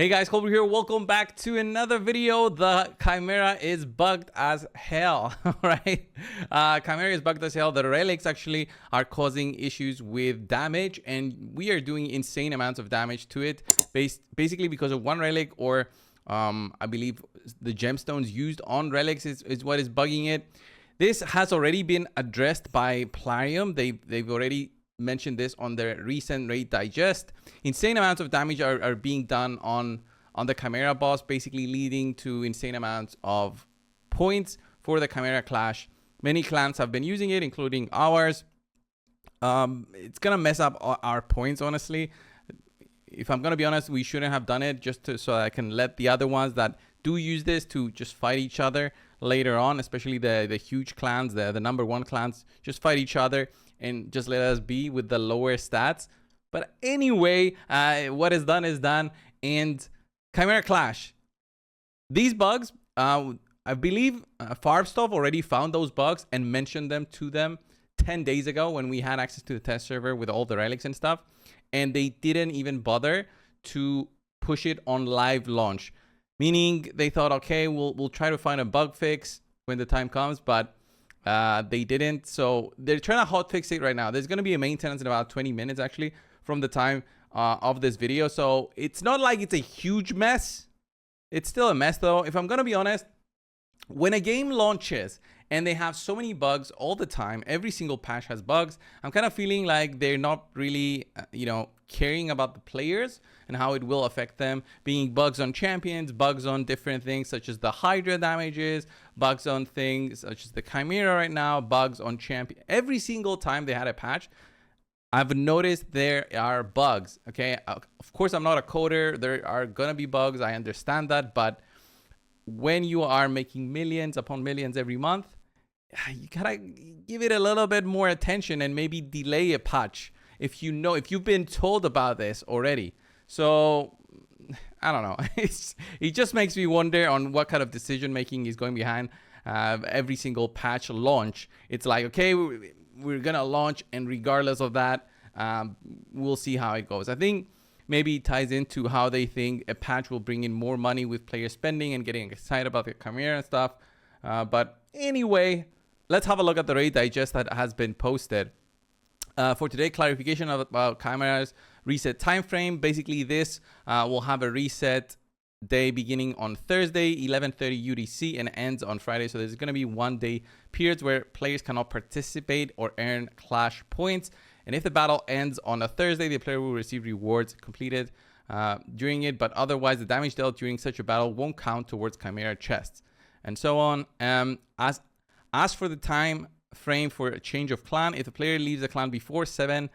Hey guys, coldbrew here. Welcome back to another video. The Chimera is bugged as hell, right? Chimera is bugged as hell. The relics actually are causing issues with damage, and we are doing insane amounts of damage to it, basically because of one relic, or I believe the gemstones used on relics is what is bugging it. This has already been addressed by Plarium. They've already mentioned this on their recent raid digest. Insane amounts of damage are being done on the Chimera boss, basically leading to insane amounts of points for the Chimera clash. Many clans have been using it, including ours. It's gonna mess up our points, honestly. If I'm gonna be honest, we shouldn't have done it, just so I can let the other ones that do use this to just fight each other later on, especially the huge clans, the number one clans, just fight each other and just let us be with the lower stats. But anyway, what is done is done. And Chimera Clash, these bugs, I believe Farbstov already found those bugs and mentioned them to them 10 days ago when we had access to the test server with all the relics and stuff, and they didn't even bother to push it on live launch, meaning they thought, okay, we'll try to find a bug fix when the time comes, but they didn't. So they're trying to hotfix it right now. There's going to be a maintenance in about 20 minutes actually from the time of this video, so it's not like it's a huge mess. It's still a mess though. If I'm going to be honest, when a game launches and they have so many bugs all the time, every single patch has bugs, I'm kind of feeling like they're not really caring about the players and how it will affect them, being bugs on champions, bugs on different things such as the Hydra damages, bugs on things such as the Chimera right now, bugs on champion. Every single time they had a patch, I've noticed there are bugs. Okay, of course I'm not a coder, there are gonna be bugs, I understand that, but when you are making millions upon millions every month, you gotta give it a little bit more attention and maybe delay a patch if you've been told about this already. So I don't know. It just makes me wonder on what kind of decision making is going behind every single patch launch. It's like, okay, we're gonna launch, and regardless of that, we'll see how it goes. I think maybe it ties into how they think a patch will bring in more money with player spending and getting excited about the Chimera and stuff. But anyway, let's have a look at the raid digest that has been posted. For today, clarification about Chimera's reset time frame. Basically, this will have a reset day beginning on Thursday, 11:30 UTC, and ends on Friday. So there's going to be 1 day periods where players cannot participate or earn clash points. And if the battle ends on a Thursday, the player will receive rewards completed during it, but otherwise the damage dealt during such a battle won't count towards Chimera chests, and so on. As for the time frame for a change of clan, if the player leaves the clan before 7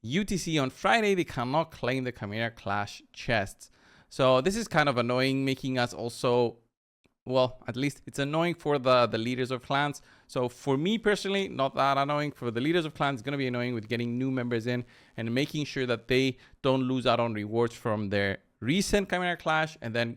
UTC on Friday, they cannot claim the Chimera clash chests. So this is kind of annoying, making us also, well, at least it's annoying for the leaders of clans. So for me personally, not that annoying. For the leaders of clans, it's going to be annoying with getting new members in and making sure that they don't lose out on rewards from their recent Chimera clash, and then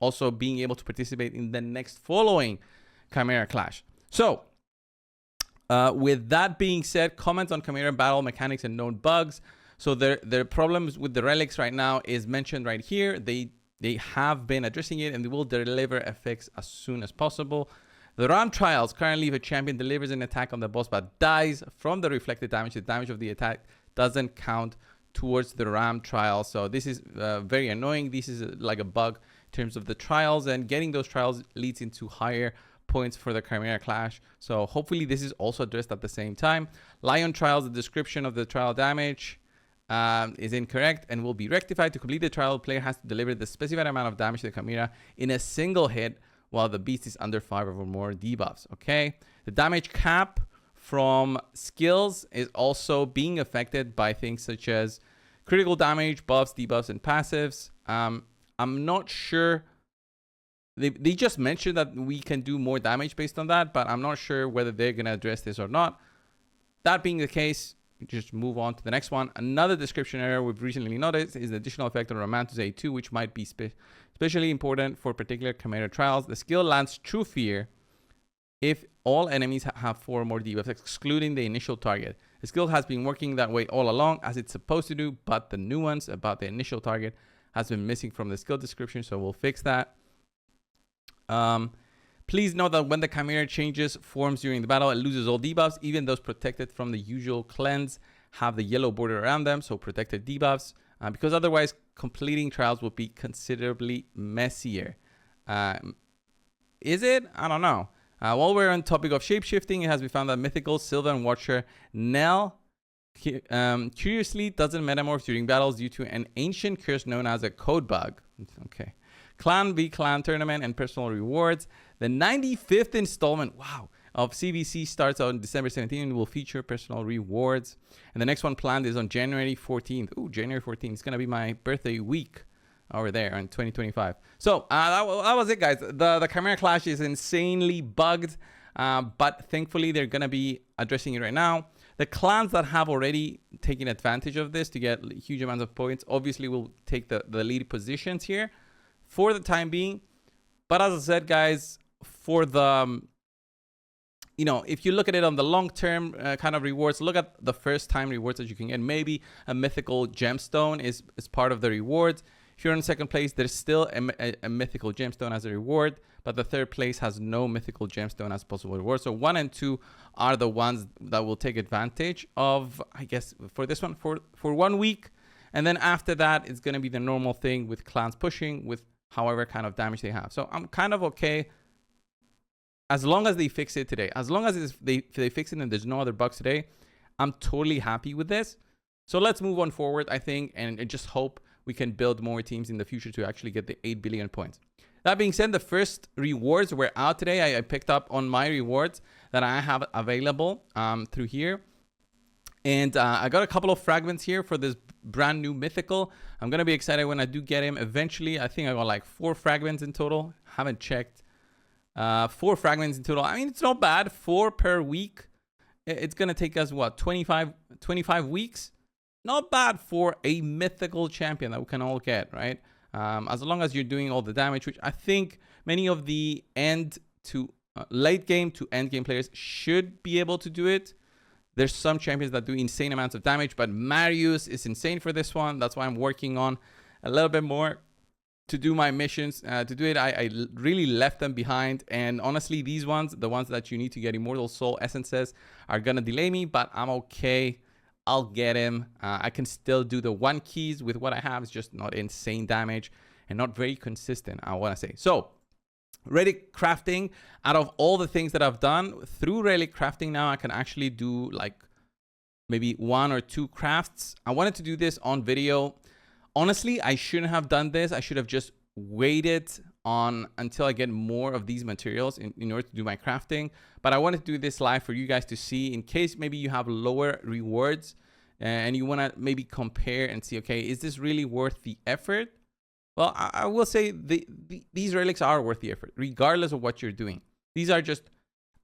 also being able to participate in the next following Chimera clash. So with that being said, comments on Chimera battle mechanics and known bugs. So their problems with the relics right now is mentioned right here. They have been addressing it, and they will deliver a fix as soon as possible. The RAM trials, currently if a champion delivers an attack on the boss but dies from the reflected damage, the damage of the attack doesn't count towards the RAM trial. So this is very annoying. This is like a bug in terms of the trials, and getting those trials leads into higher points for the Chimera clash. So hopefully this is also addressed at the same time. Lion trials, the description of the trial damage is incorrect and will be rectified. To complete the trial, the player has to deliver the specified amount of damage to the Chimera in a single hit while the beast is under 5 or more debuffs. Okay, the damage cap from skills is also being affected by things such as critical damage, buffs, debuffs, and passives. I'm not sure. They just mentioned that we can do more damage based on that, but I'm not sure whether they're going to address this or not. That being the case, just move on to the next one. Another description error we've recently noticed is the additional effect on Romantus A2, which might be especially important for particular Chimera trials. The skill lands True Fear if all enemies have 4 or more debuffs, excluding the initial target. The skill has been working that way all along, as it's supposed to do, but the nuance about the initial target has been missing from the skill description, so we'll fix that. Please note that when the Chimera changes forms during the battle, it loses all debuffs. Even those protected from the usual cleanse have the yellow border around them, so protected debuffs, because otherwise completing trials will be considerably messier. Is it? I don't know. While we're on topic of shapeshifting, it has been found that Mythical, Sylvan Watcher, Nell curiously doesn't metamorph during battles due to an ancient curse known as a code bug. Okay. Clan v Clan tournament and personal rewards. The 95th installment, wow, of CVC starts on December 17th and will feature personal rewards. And the next one planned is on January 14th. Ooh, January 14th. It's going to be my birthday week over there in 2025. So that was it, guys. The Chimera Clash is insanely bugged, but thankfully they're going to be addressing it right now. The clans that have already taken advantage of this to get huge amounts of points obviously will take the lead positions here for the time being. But as I said, guys, for the, you know, if you look at it on the long-term kind of rewards, look at the first-time rewards that you can get. Maybe a mythical gemstone is part of the rewards. If you're in second place, there's still a mythical gemstone as a reward, but the third place has no mythical gemstone as possible reward. So 1 and 2 are the ones that will take advantage of, I guess, for this one, for 1 week. And then after that, it's going to be the normal thing with clans pushing with however kind of damage they have. So I'm kind of okay as long as they fix it today. As long as they fix it and there's no other bugs today, I'm totally happy with this. So let's move on forward, I think, and just hope we can build more teams in the future to actually get the 8 billion points. That being said, the first rewards were out today. I picked up on my rewards that I have available through here. And I got a couple of fragments here for this brand new mythical. I'm going to be excited when I do get him eventually. I think I got like 4 fragments in total. Haven't checked. 4 fragments in total. I mean, it's not bad. 4 per week. It's going to take us, what, 25 weeks? Not bad for a mythical champion that we can all get, right? As long as you're doing all the damage, which I think many of the late game to end game players should be able to do it. There's some champions that do insane amounts of damage, but Marius is insane for this one. That's why I'm working on a little bit more to do my missions. To do it, I really left them behind. And honestly, these ones, the ones that you need to get Immortal Soul Essences, are going to delay me, but I'm okay. I'll get him. I can still do the 1 keys with what I have. It's just not insane damage and not very consistent, I want to say. So Relic crafting, out of all the things that I've done through Relic crafting, now I can actually do like maybe 1 or 2 crafts. I wanted to do this on video. Honestly, I shouldn't have done this. I should have just waited until I get more of these materials in order to do my crafting. But I wanted to do this live for you guys to see, in case maybe you have lower rewards and you want to maybe compare and see, okay, is this really worth the effort? Well, I will say these relics are worth the effort, regardless of what you're doing. These are just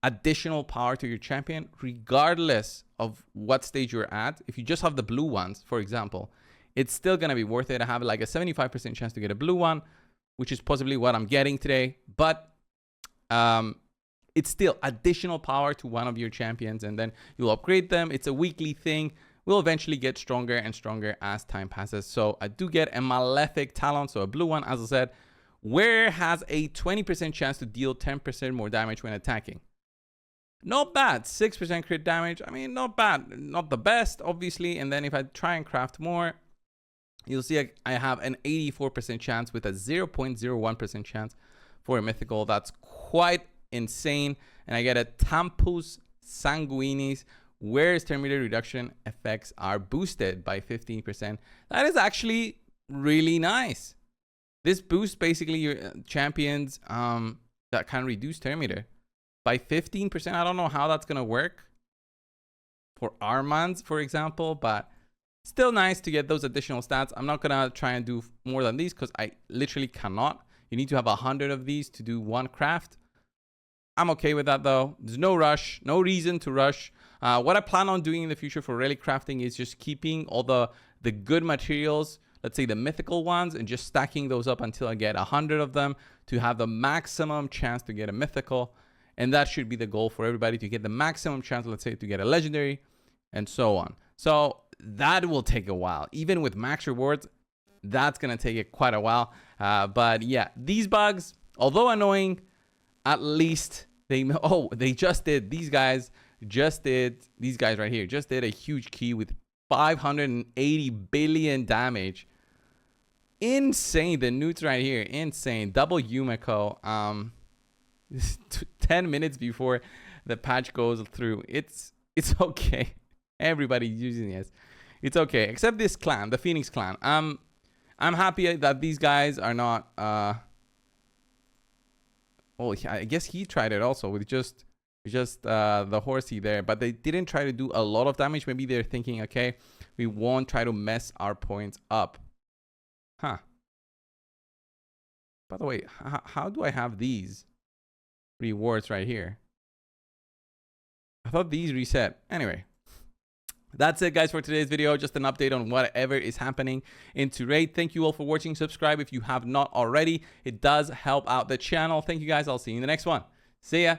additional power to your champion, regardless of what stage you're at. If you just have the blue ones, for example, it's still going to be worth it. I have like a 75% chance to get a blue one, which is possibly what I'm getting today. But it's still additional power to one of your champions, and then you'll upgrade them. It's a weekly thing. We'll eventually get stronger and stronger as time passes. So I do get a Malefic Talon, so a blue one, as I said, where has a 20% chance to deal 10% more damage when attacking. Not bad. 6% crit damage. I mean, not bad. Not the best, obviously. And then if I try and craft more, you'll see I have an 84% chance with a 0.01% chance for a mythical. That's quite insane. And I get a Tempus Sanguinis, where exterminator reduction effects are boosted by 15%. That is actually really nice. This boosts basically your champions that can reduce Terminator by 15%. I don't know how that's going to work for Armands, for example, but still nice to get those additional stats. I'm not going to try and do more than these because I literally cannot. You need to have 100 of these to do 1 craft. I'm okay with that though. There's no rush, no reason to rush. What I plan on doing in the future for relic crafting is just keeping all the good materials, let's say the mythical ones, and just stacking those up until I get 100 of them to have the maximum chance to get a mythical. And that should be the goal for everybody, to get the maximum chance, let's say, to get a legendary and so on. So that will take a while. Even with max rewards, that's gonna take it quite a while. But yeah, these bugs, although annoying, at least they just did. These guys right here just did a huge key with 580 billion damage. Insane. The newts right here, insane. Double Yumiko. 10 minutes before the patch goes through. It's okay. Everybody's using this. It's okay, except this clan, the Phoenix clan. I'm happy that these guys are not. Oh, I guess he tried it also with just the horsey there, but they didn't try to do a lot of damage. Maybe they're thinking, okay, we won't try to mess our points up. Huh. By the way, how do I have these rewards right here? I thought these reset. Anyway, that's it, guys, for today's video. Just an update on whatever is happening into Raid. Thank you all for watching. Subscribe if you have not already. It does help out the channel. Thank you, guys. I'll see you in the next one. See ya.